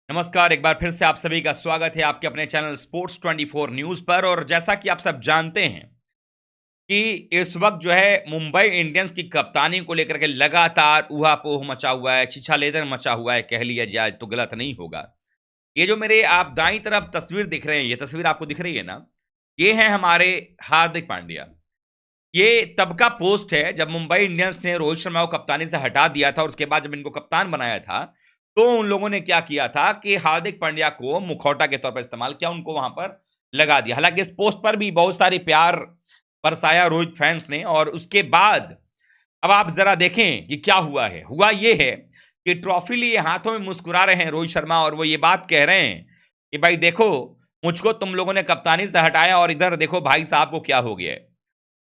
नमस्कार, एक बार फिर से आप सभी का स्वागत है आपके अपने चैनल स्पोर्ट्स 24 न्यूज़ पर। और जैसा कि आप सब जानते हैं कि इस वक्त जो है मुंबई इंडियंस की कप्तानी को लेकर के लगातार ऊहापोह मचा हुआ है, छिछालेदन मचा हुआ है, कह लिया जाए तो गलत नहीं होगा। ये जो मेरे आप दाईं तरफ तस्वीर दिख रहे हैं, ये तस्वीर आपको दिख रही है ना, ये है हमारे हार्दिक पांड्या। ये तब का पोस्ट है जब मुंबई इंडियंस ने रोहित शर्मा को कप्तानी से हटा दिया था और उसके बाद जब इनको कप्तान बनाया था, तो उन लोगों ने क्या किया था कि हार्दिक पांड्या को मुखौटा के तौर पर इस्तेमाल किया, उनको वहां पर लगा दिया। हालांकि इस पोस्ट पर भी बहुत सारी प्यार बरसाया रोहित फैंस ने। और उसके बाद अब आप जरा देखें कि क्या हुआ है। हुआ ये है कि ट्रॉफी लिए हाथों में मुस्कुरा रहे हैं रोहित शर्मा और वो ये बात कह रहे हैं कि भाई देखो, मुझको तुम लोगों ने कप्तानी से हटाया और इधर देखो भाई साहब को क्या हो गया है।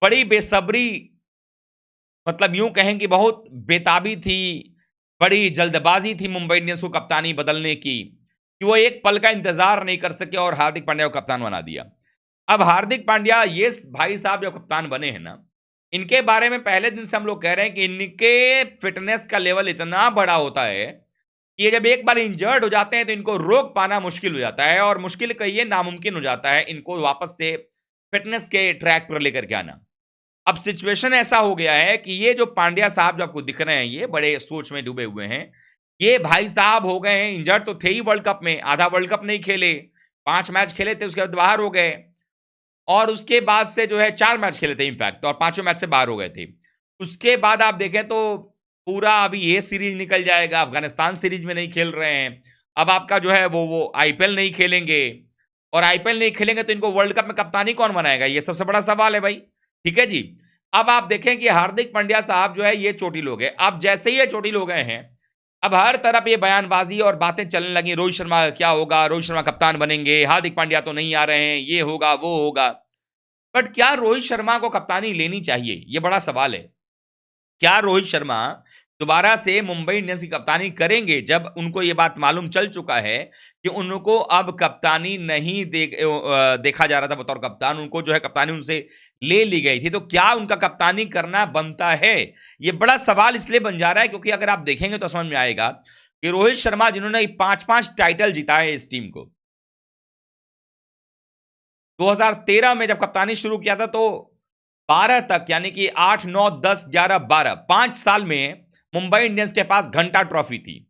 बड़ी बेसब्री, मतलब यूं कहें कि बहुत बेताबी थी, बड़ी जल्दबाजी थी मुंबई इंडियंस को कप्तानी बदलने की, कि वो एक पल का इंतजार नहीं कर सके और हार्दिक पांड्या को कप्तान बना दिया। अब हार्दिक पांड्या ये भाई साहब जो कप्तान बने हैं ना, इनके बारे में पहले दिन से हम लोग कह रहे हैं कि इनके फिटनेस का लेवल इतना बड़ा होता है कि ये जब एक बार इंजर्ड हो जाते हैं तो इनको रोक पाना मुश्किल हो जाता है, और मुश्किल कहिए नामुमकिन हो जाता है इनको वापस से फिटनेस के ट्रैक पर लेकर के आना। अब सिचुएशन ऐसा हो गया है कि ये जो पांड्या साहब जो आपको दिख रहे हैं, ये बड़े सोच में डूबे हुए हैं। ये भाई साहब हो गए हैं, इंजर्ड तो थे ही वर्ल्ड कप में, आधा वर्ल्ड कप नहीं खेले, 5 मैच खेले थे, उसके बाद बाहर हो गए। और उसके बाद से जो है 4 मैच खेले थे इनफैक्ट, और पांचों मैच से बाहर हो गए थे। उसके बाद आप देखें तो पूरा अभी ये सीरीज निकल जाएगा, अफगानिस्तान सीरीज में नहीं खेल रहे हैं। अब आपका जो है वो आईपीएल नहीं खेलेंगे, और आईपीएल नहीं खेलेंगे तो इनको वर्ल्ड कप में कप्तानी कौन बनाएगा, ये सबसे बड़ा सवाल है भाई। ठीक है जी। अब आप देखें कि हार्दिक पांड्या साहब जो है ये चोटिल हो गए। अब जैसे ही ये चोटिल हो गए हैं, अब हर तरफ ये बयानबाजी और बातें चलने लगी, रोहित शर्मा का क्या होगा, रोहित शर्मा कप्तान बनेंगे, हार्दिक पांड्या तो नहीं आ रहे हैं, ये होगा वो होगा। बट क्या रोहित शर्मा को कप्तानी लेनी चाहिए, ये बड़ा सवाल है। क्या रोहित शर्मा दोबारा से मुंबई इंडियंस की कप्तानी करेंगे, जब उनको यह बात मालूम चल चुका है कि उनको अब कप्तानी नहीं देखा जा रहा था बतौर कप्तान, उनको जो है कप्तानी उनसे ले ली गई थी, तो क्या उनका कप्तानी करना बनता है? यह बड़ा सवाल इसलिए बन जा रहा है क्योंकि अगर आप देखेंगे तो समझ में आएगा कि रोहित शर्मा जिन्होंने 5-5 टाइटल जिताए इस टीम को, 2013 में जब कप्तानी शुरू किया था तो 12 तक, यानी कि 8, 9, 10, 11, 12, 5 साल में मुंबई इंडियंस के पास घंटा ट्रॉफी थी।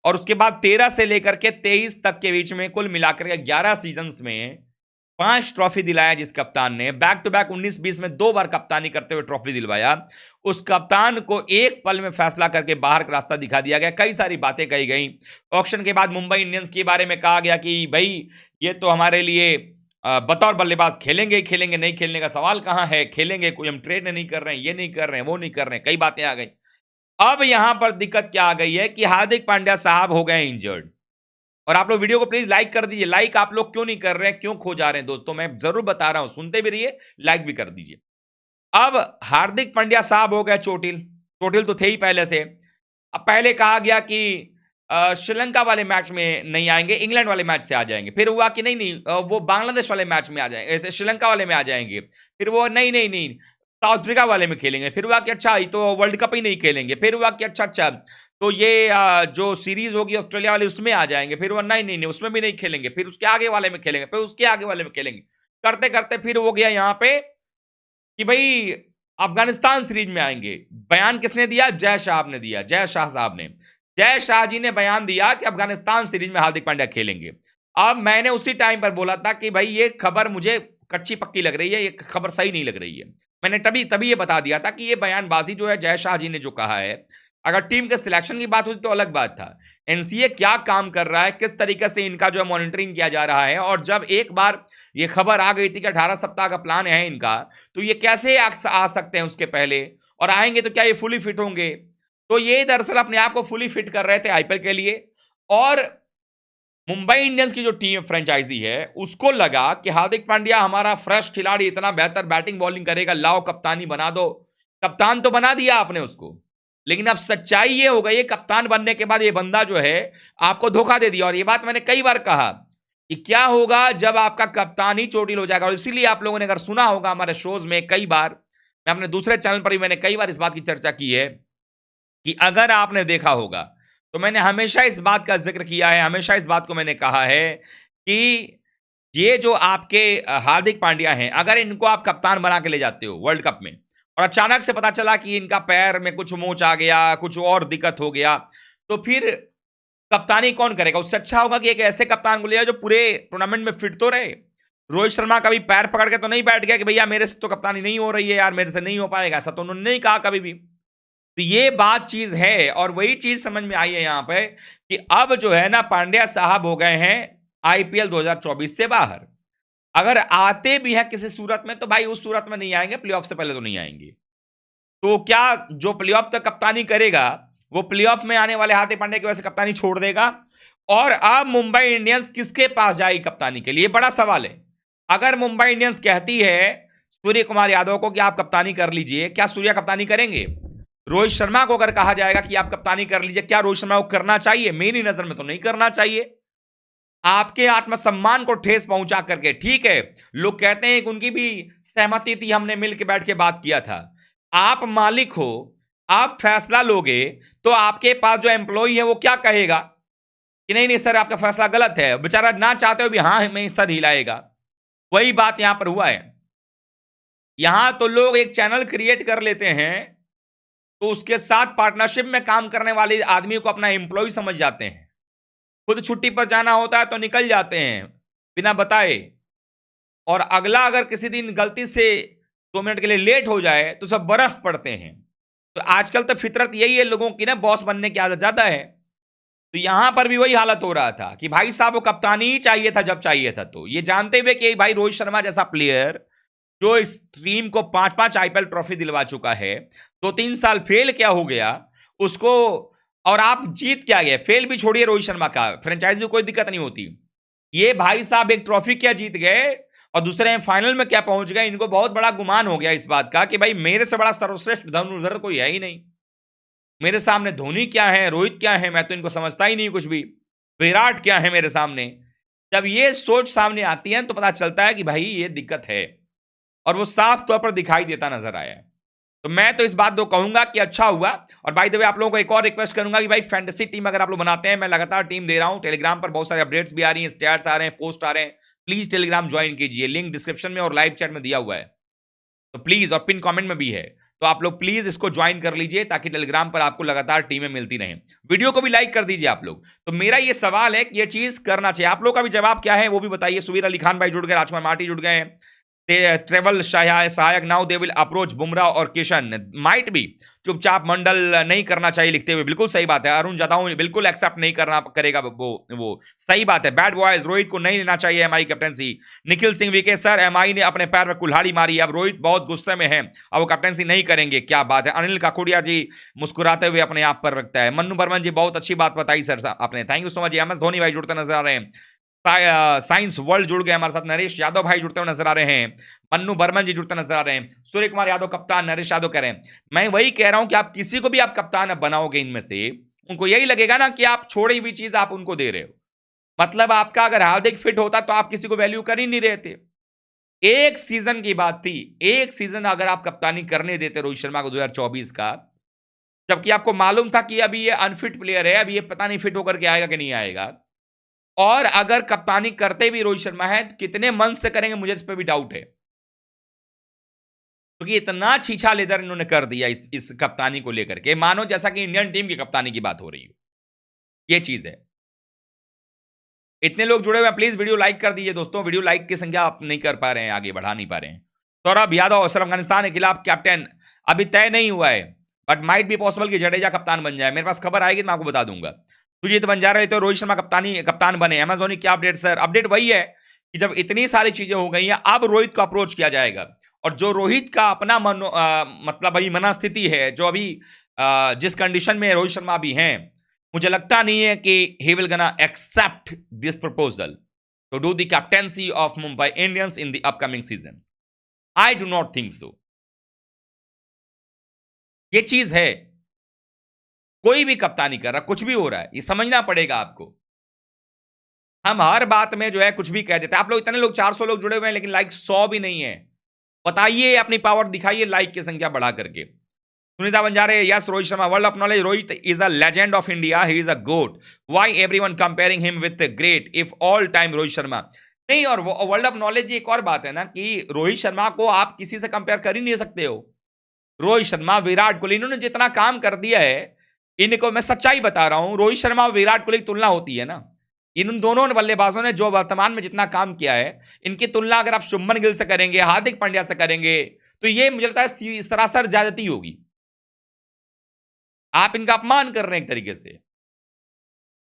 और उसके बाद 13 से लेकर के 23 तक के बीच में कुल मिलाकर के 11 सीजन्स में 5 ट्रॉफी दिलाया जिस कप्तान ने, बैक टू बैक 19-20 में 2 बार कप्तानी करते हुए ट्रॉफी दिलवाया। उस कप्तान को एक पल में फैसला करके बाहर का रास्ता दिखा दिया गया, कई सारी बातें कही गई। ऑक्शन के बाद मुंबई इंडियंस के बारे में कहा गया कि भाई ये तो हमारे लिए बतौर बल्लेबाज खेलेंगे ही खेलेंगे, नहीं खेलने का सवाल कहां है, खेलेंगे, कोई हम ट्रेड नहीं कर रहे हैं, ये नहीं कर रहे हैं, वो नहीं कर रहे हैं, कई बातें आ गई। अब यहां पर दिक्कत क्या आ गई है कि हार्दिक पांड्या साहब हो गए इंजर्ड। और आप लोग वीडियो को प्लीज लाइक कर दीजिए। लाइक आप लोग क्यों नहीं कर रहे हैं, क्यों खो जा रहे हैं दोस्तों, मैं जरूर बता रहा हूं, सुनते भी रहिए, लाइक भी कर दीजिए। अब हार्दिक पांड्या साहब हो गए चोटिल, चोटिल तो थे ही पहले से। अब पहले कहा गया कि श्रीलंका वाले मैच में नहीं आएंगे, इंग्लैंड वाले मैच से आ जाएंगे। फिर हुआ कि नहीं नहीं वो बांग्लादेश वाले मैच में आ जाएंगे, ऐसे श्रीलंका वाले में आ जाएंगे। फिर वो नहीं नहीं नहीं साउथ अफ्रीका वाले में खेलेंगे। फिर हुआ कि अच्छा ये तो वर्ल्ड कप ही नहीं खेलेंगे। फिर हुआ कि अच्छा अच्छा तो ये जो सीरीज होगी ऑस्ट्रेलिया वाली उसमें आ जाएंगे। फिर वो नहीं नहीं नहीं उसमें भी नहीं खेलेंगे, फिर उसके आगे वाले में खेलेंगे, फिर उसके आगे वाले में खेलेंगे। करते करते फिर हो गया यहाँ पे कि भाई अफगानिस्तान सीरीज में आएंगे। बयान किसने दिया? जय शाह ने दिया, जय शाह साहब ने, जय शाह जी ने बयान दिया कि अफगानिस्तान सीरीज में हार्दिक पांड्या खेलेंगे। अब मैंने उसी टाइम पर बोला था कि भाई ये खबर मुझे कच्ची पक्की लग रही है, ये खबर सही नहीं लग रही है। मैंने तभी तभी ये बता दिया था कि ये बयानबाजी जो है जय शाह जी ने जो कहा है, अगर टीम के सिलेक्शन की बात होती तो अलग बात था। एनसीए क्या काम कर रहा है, किस तरीके से इनका जो है मॉनिटरिंग किया जा रहा है, और जब एक बार ये खबर आ गई थी कि 18 सप्ताह का प्लान है इनका, तो ये कैसे आ सकते हैं उसके पहले, और आएंगे तो क्या ये फुली फिट होंगे? तो ये दरअसल अपने आप को फुली फिट कर रहे थे आईपीएल के लिए। और मुंबई इंडियंस की जो टीम फ्रेंचाइजी है उसको लगा कि हार्दिक पांड्या हमारा फ्रेश खिलाड़ी, इतना बेहतर बैटिंग बॉलिंग करेगा, लाओ कप्तानी बना दो। कप्तान तो बना दिया आपने उसको, लेकिन अब सच्चाई ये हो गई है कप्तान बनने के बाद ये बंदा जो है आपको धोखा दे दिया। और ये बात मैंने कई बार कहा कि क्या होगा जब आपका कप्तान ही चोटिल हो जाएगा। और इसीलिए आप लोगों ने अगर सुना होगा हमारे शोज में कई बार, मैं अपने दूसरे चैनल पर भी मैंने कई बार इस बात की चर्चा की है कि अगर आपने देखा होगा तो मैंने हमेशा इस बात का जिक्र किया है, हमेशा इस बात को मैंने कहा है कि ये जो आपके हार्दिक पांड्या हैं, अगर इनको आप कप्तान बना के ले जाते हो वर्ल्ड कप में और अचानक से पता चला कि इनका पैर में कुछ मोच आ गया, कुछ और दिक्कत हो गया, तो फिर कप्तानी कौन करेगा? उससे अच्छा होगा कि एक ऐसे कप्तान को ले जाओ जो पूरे टूर्नामेंट में फिट तो रहे। रोहित शर्मा कभी पैर पकड़ के तो नहीं बैठ गया कि भैया मेरे से तो कप्तानी नहीं हो रही है यार, मेरे से नहीं हो पाएगा, ऐसा तो उन्होंने नहीं कहा कभी भी। तो ये बात चीज है और वही चीज समझ में आई है यहां पे कि अब जो है ना पांड्या साहब हो गए हैं आईपीएल 2024 से बाहर। अगर आते भी हैं किसी सूरत में तो भाई उस सूरत में नहीं आएंगे, प्लेऑफ से पहले तो नहीं आएंगे। तो क्या जो प्लेऑफ तक कप्तानी करेगा वो प्लेऑफ में आने वाले हार्दिक पांड्या की वजह से कप्तानी छोड़ देगा? और अब मुंबई इंडियंस किसके पास जाएगी कप्तानी के लिए? बड़ा सवाल है। अगर मुंबई इंडियंस कहती है सूर्य कुमार यादव को कि आप कप्तानी कर लीजिए, क्या सूर्या कप्तानी करेंगे? रोहित शर्मा को अगर कहा जाएगा कि आप कप्तानी कर लीजिए, क्या रोहित शर्मा को करना चाहिए? मेरी नजर में तो नहीं करना चाहिए। आपके आत्मसम्मान को ठेस पहुंचा करके, ठीक है लोग कहते हैं कि उनकी भी सहमति थी, हमने मिलकर बैठ के बात किया था। आप मालिक हो, आप फैसला लोगे तो आपके पास जो एम्प्लॉय है वो क्या कहेगा कि नहीं नहीं सर आपका फैसला गलत है, बेचारा ना चाहते हो भी हाँ मैं सर हिलाएगा। वही बात यहां पर हुआ है। यहां तो लोग एक चैनल क्रिएट कर लेते हैं तो उसके साथ पार्टनरशिप में काम करने वाले आदमी को अपना एम्प्लॉय समझ जाते हैं। खुद छुट्टी पर जाना होता है तो निकल जाते हैं बिना बताए, और अगला अगर किसी दिन गलती से 2 मिनट के लिए लेट हो जाए तो सब बरस पड़ते हैं। तो आजकल तो फितरत यही है लोगों की ना, बॉस बनने की आदत ज्यादा है। तो यहां पर भी वही हालत हो रहा था कि भाई साहब वो कप्तानी ही चाहिए था जब चाहिए था। तो ये जानते हुए कि भाई रोहित शर्मा जैसा प्लेयर जो इस टीम को 5-5 आईपीएल ट्रॉफी दिलवा चुका है, 2-3 साल फेल क्या हो गया उसको, और आप जीत क्या गए? फेल भी छोड़िए, रोहित शर्मा का फ्रेंचाइजी को कोई दिक्कत नहीं होती। ये भाई साहब एक ट्रॉफी क्या जीत गए और दूसरे फाइनल में क्या पहुंच गए। इनको बहुत बड़ा गुमान हो गया इस बात का कि भाई मेरे से बड़ा सर्वश्रेष्ठ धनुर्धर कोई है ही नहीं। मेरे सामने धोनी क्या है, रोहित क्या है, मैं तो इनको समझता ही नहीं कुछ भी। विराट क्या है मेरे सामने। जब ये सोच सामने आती है तो पता चलता है कि भाई ये दिक्कत है, और वो साफ तौर पर दिखाई देता नजर आया है। तो मैं तो इस बात को कहूंगा कि अच्छा हुआ। और बाय द वे आप लोगों को एक और रिक्वेस्ट करूंगा कि भाई फैंटेसी टीम अगर आप लोग बनाते हैं, मैं लगातार टीम दे रहा हूं, टेलीग्राम पर बहुत सारे अपडेट्स भी आ रही हैं, स्टैट्स आ रहे हैं, पोस्ट आ रहे हैं। प्लीज टेलीग्राम ज्वाइन कीजिए, लिंक डिस्क्रिप्शन में और लाइव चैट में दिया हुआ है, तो प्लीज, और पिन कमेंट में भी है, तो आप लोग प्लीज इसको ज्वाइन कर लीजिए ताकि टेलीग्राम पर आपको लगातार टीमें मिलती रहें। वीडियो को भी लाइक कर दीजिए आप लोग। तो मेरा ये सवाल है कि ये चीज करना चाहिए, आप लोग का भी जवाब क्या है वो भी बताइए। सुबीर अली खान भाई जुड़ गए, राजकुमार माटी जुड़ गए हैं, ट्रेवल सहायक now they will approach Bumrah और किशन माइट भी। चुपचाप मंडल नहीं करना चाहिए लिखते हुए, बिल्कुल सही बात है। अरुण जादव बिल्कुल एक्सेप्ट नहीं करना करेगा, वो सही बात है। बैड बॉयज, रोहित को नहीं लेना चाहिए एमआई कैप्टनसी। निखिल सिंह विके सर एमआई ने अपने पैर में कुल्हाड़ी मारी, अब रोहित बहुत गुस्से में है, अब वो कैप्टनसी नहीं करेंगे। क्या बात है। अनिल काकुड़िया जी मुस्कुराते हुए अपने आप पर रखता है। मन्नू बर्मन जी बहुत अच्छी बात बताई सर आपने, thank you so much. M S Dhoni भाई जुड़ते नजर आ रहे हैं, साइंस वर्ल्ड जुड़ गए हमारे साथ, नरेश यादव भाई जुड़ते हुए नजर आ रहे हैं, मन्नू बर्मन जी जुड़ते नजर आ रहे हैं, सूर्य कुमार यादव कप्तान, नरेश यादव कह रहे हैं। मैं वही कह रहा हूं कि आप किसी को भी आप कप्तान बनाओगे इनमें से, उनको यही लगेगा ना कि आप छोड़ी हुई चीज आप उनको दे रहे हो। मतलब आपका अगर हार्दिक फिट होता तो आप किसी को वैल्यू कर ही नहीं रहे थे। एक सीजन की बात थी, एक सीजन अगर आप कप्तानी करने देते रोहित शर्मा को 2024 का, जबकि आपको मालूम था कि अभी ये अनफिट प्लेयर है, अभी ये पता नहीं फिट होकर के आएगा कि नहीं आएगा। और अगर कप्तानी करते भी रोहित शर्मा है, कितने मन से करेंगे मुझे इस पर भी डाउट है, क्योंकि इतना छीछा लेदर इन्होंने कर दिया इस कप्तानी को लेकर के, मानो जैसा कि इंडियन टीम की कप्तानी की बात हो रही हो। ये चीज है। इतने लोग जुड़े हुए हैं, प्लीज वीडियो लाइक कर दीजिए दोस्तों। वीडियो लाइक की संख्या आप नहीं कर पा रहे हैं, आगे बढ़ा नहीं पा रहे हैं। सौरभ यादव सर अफगानिस्तान के खिलाफ कैप्टन अभी तय नहीं हुआ है, बट माइट भी पॉसिबल कि जडेजा कप्तान बन जाए। मेरे पास खबर आएगी तो मैं आपको बता दूंगा। सुजीत बंजारा तो रोहित शर्मा कप्तान बने। अमेजोनी क्या अपडेट सर? अपडेट वही है कि जब इतनी सारी चीजें हो गई हैं, अब रोहित को अप्रोच किया जाएगा। और जो रोहित का अपना मतलब अभी मनस्थिति है, जो अभी जिस कंडीशन में रोहित शर्मा अभी हैं, मुझे लगता नहीं है कि he will gonna accept this proposal to do the captaincy of Mumbai Indians in the upcoming season. I do not think so. ये चीज है, कोई भी कप्तानी कर रहा, कुछ भी हो रहा है, ये समझना पड़ेगा आपको। हम हर बात में जो है कुछ भी कह देते हैं। आप लोग इतने लोग 400 लोग जुड़े हुए हैं, लेकिन लाइक 100 भी नहीं है। बताइए, अपनी पावर दिखाइए लाइक की संख्या बढ़ा करके। Sunita Banjare, yes Rohit Sharma world of knowledge, Rohit is a legend of India, he is a GOAT, why everyone comparing him with great of all time Rohit Sharma. नहीं, और वर्ल्ड ऑफ नॉलेज एक और बात है ना कि रोहित शर्मा को आप किसी से कंपेयर कर ही नहीं सकते हो। रोहित शर्मा, विराट कोहली, इन्होंने जितना काम कर दिया है, इनको मैं सच्चाई बता रहा हूं, रोहित शर्मा और विराट कोहली की तुलना होती है ना, इन दोनों बल्लेबाजों ने जो वर्तमान में जितना काम किया है, इनकी तुलना अगर आप शुभमन गिल से करेंगे, हार्दिक पांड्या से करेंगे, तो ये मुझे लगता है सरासर ज्यादती होगी। आप इनका अपमान कर रहे हैं एक तरीके से।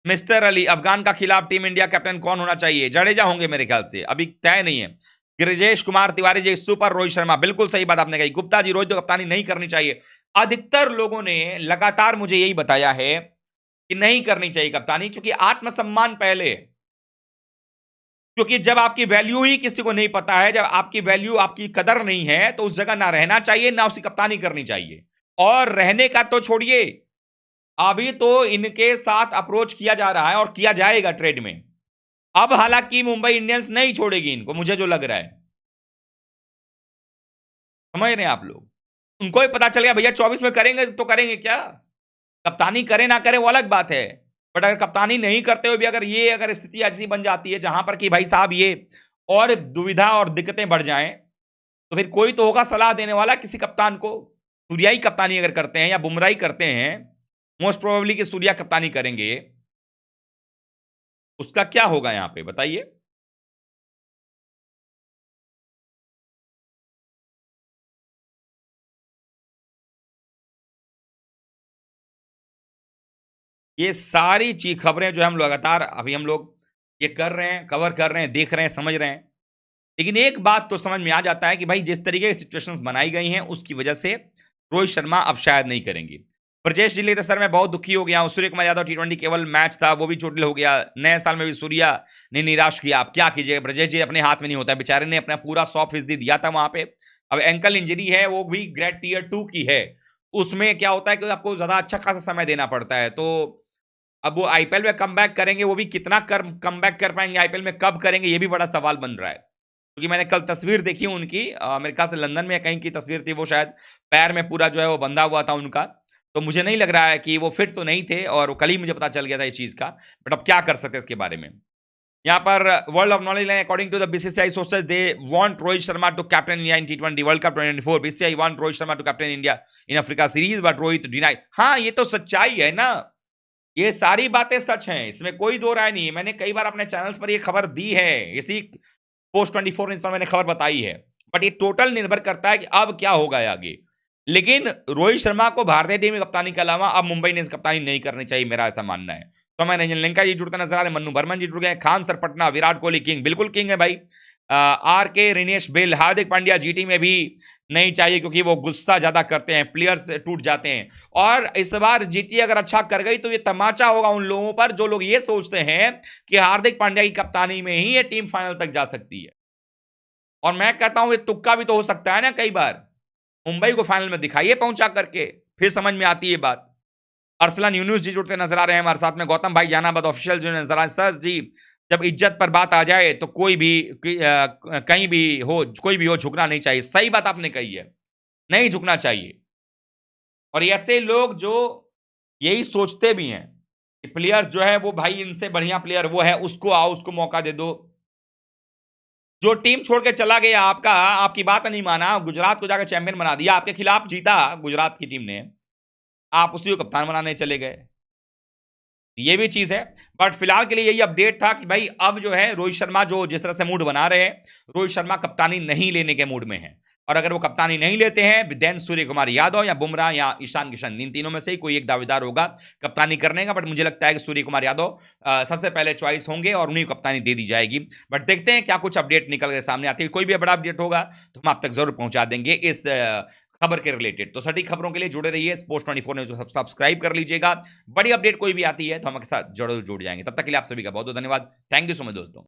मिस्टर अली, अफगान का खिलाफ टीम इंडिया कैप्टन कौन होना चाहिए? जडेजा होंगे मेरे ख्याल से, अभी तय नहीं है। गिरिजेश कुमार तिवारी जी, सुपर रोहित शर्मा, बिल्कुल सही बात आपने कही। गुप्ता जी, रोहित को कप्तानी नहीं करनी चाहिए। अधिकतर लोगों ने लगातार मुझे यही बताया है कि नहीं करनी चाहिए कप्तानी, क्योंकि आत्मसम्मान पहले है। क्योंकि जब आपकी वैल्यू ही किसी को नहीं पता है, जब आपकी वैल्यू, आपकी कदर नहीं है, तो उस जगह ना रहना चाहिए, ना उसकी कप्तानी करनी चाहिए। और रहने का तो छोड़िए, अभी तो इनके साथ अप्रोच किया जा रहा है और किया जाएगा ट्रेड में। अब हालांकि मुंबई इंडियंस नहीं छोड़ेगी इनको, मुझे जो लग रहा है, समझ रहे हैं आप लोग। उनको भी पता चल गया भैया 24 में करेंगे तो करेंगे क्या, कप्तानी करें ना करें वो अलग बात है, बट अगर कप्तानी नहीं करते हुए भी अगर स्थिति ऐसी बन जाती है जहां पर कि भाई साहब ये और दुविधा और दिक्कतें बढ़ जाएं, तो फिर कोई तो होगा सलाह देने वाला किसी कप्तान को। सूर्या ही कप्तानी अगर करते हैं या बुमराह ही करते हैं, मोस्ट प्रोबेबली कि सूर्या कप्तानी करेंगे, उसका क्या होगा यहां पे बताइए। ये सारी चीज खबरें जो हम लगातार अभी हम लोग ये कर रहे हैं, कवर कर रहे हैं, देख रहे हैं, समझ रहे हैं। लेकिन एक बात तो समझ में आ जाता है कि भाई जिस तरीके की सिचुएशंस बनाई गई हैं उसकी वजह से रोहित शर्मा अब शायद नहीं करेंगे। ब्रजेश जी लिखते सर मैं बहुत दुखी हो गया हूं, सूर्य कुमार यादव टी20 केवल मैच था वो भी चोटिल हो गया, नए साल में भी सूर्या ने निराश किया, आप क्या कीजिएगा ब्रजेश जी, अपने हाथ में नहीं होता है, बेचारे ने अपना पूरा 100% दिया था वहां पे। अब एंकल इंजरी है, वो भी ग्रेड टीयर 2 की है, उसमें क्या होता है कि आपको ज्यादा अच्छा खासा समय देना पड़ता है। तो अब वो आईपीएल में कम करेंगे, वो भी कितना कम कर पाएंगे, आईपीएल में कब करेंगे, ये भी बड़ा सवाल बन रहा है। क्योंकि मैंने कल तस्वीर देखी उनकी, मेरे ख्याल से लंदन में कहीं की तस्वीर थी, वो शायद पैर में पूरा जो है वो बंधा हुआ था उनका, तो मुझे नहीं लग रहा है कि वो फिट तो नहीं थे, और कल ही मुझे पता चल गया था इस चीज का। बट अब क्या कर सकते हैं इसके बारे में। यहाँ पर world of knowledge according to the BCCI sources they want Rohit Sharma to captain India in टी20 world cup 2024, BCCI want Rohit Sharma to captain India in Africa series but Rohit denied. हाँ, ये तो सच्चाई है ना, ये सारी बातें सच हैं, इसमें कोई दो राय नहीं है। मैंने कई बार अपने चैनल्स पर ये खबर दी है, इसी पोस्ट 24 न्यूज पर मैंने खबर बताई है, बट ये टोटल निर्भर करता है कि अब क्या होगा आगे। लेकिन रोहित शर्मा को भारतीय टीम की कप्तानी के अलावा अब मुंबई इंडियंस कप्तानी नहीं करनी चाहिए, मेरा ऐसा मानना है। तो मैं रंजन लंका जी जुड़ते नजर आ रहे, मन्नू बर्मन जी जुड़ गए, खान सर पटना, विराट कोहली किंग, बिल्कुल किंग है भाई। आर के रिनेश बिल, हार्दिक पांड्या जीटी में भी नहीं चाहिए क्योंकि वो गुस्सा ज्यादा करते हैं, प्लेयर्स टूट जाते हैं। और इस बार जीटी अगर अच्छा कर गई तो ये तमाचा होगा उन लोगों पर जो लोग ये सोचते हैं कि हार्दिक पांड्या की कप्तानी में ही ये टीम फाइनल तक जा सकती है। और मैं कहता हूं ये तुक्का भी तो हो सकता है ना, कई बार मुंबई को फाइनल में दिखाइए पहुंचा करके, फिर समझ में आती है बात। अरसलान यूनुस जी जुड़ते नजर आ रहे हैं हमारे साथ में, गौतम भाई जहानाबाद ऑफिशियल जो नजर आ सर जी, जब इज्जत पर बात आ जाए तो कोई भी कहीं भी हो, कोई भी हो, झुकना नहीं चाहिए। सही बात आपने कही है, नहीं झुकना चाहिए। और ऐसे लोग जो यही सोचते भी हैं कि प्लेयर जो है वो भाई इनसे बढ़िया प्लेयर वो है, उसको आओ, उसको मौका दे दो। जो टीम छोड़ के चला गया, आपकी बात नहीं माना, गुजरात को जाकर चैंपियन बना दिया, आपके खिलाफ जीता गुजरात की टीम ने, आप उसी को कप्तान बनाने चले गए, ये भी चीज है। बट फिलहाल के लिए यही अपडेट था कि भाई अब जो है रोहित शर्मा जो जिस तरह से मूड बना रहे हैं, रोहित शर्मा कप्तानी नहीं लेने के मूड में है। और अगर वो कप्तानी नहीं लेते हैं, देन सूर्य कुमार यादव या बुमराह या ईशान किशन, इन तीनों में से ही कोई एक दावेदार होगा कप्तानी करने का। बट मुझे लगता है कि सूर्य कुमार यादव सबसे पहले चॉइस होंगे और उन्हीं को कप्तानी दे दी जाएगी। बट देखते हैं क्या कुछ अपडेट निकल के सामने आती है, कोई भी बड़ा अपडेट होगा तो हम आप तक जरूर पहुंचा देंगे इस खबर के रिलेटेड। तो सटीक खबरों के लिए जुड़े रहिए, स्पोर्ट्स 24 न्यूज़ को सब्सक्राइब कर लीजिएगा। बड़ी अपडेट कोई भी आती है तो हमारे साथ जरूर जुड़ जाएंगे। तब तक के लिए आप सभी का बहुत बहुत धन्यवाद। थैंक यू सो मच दोस्तों।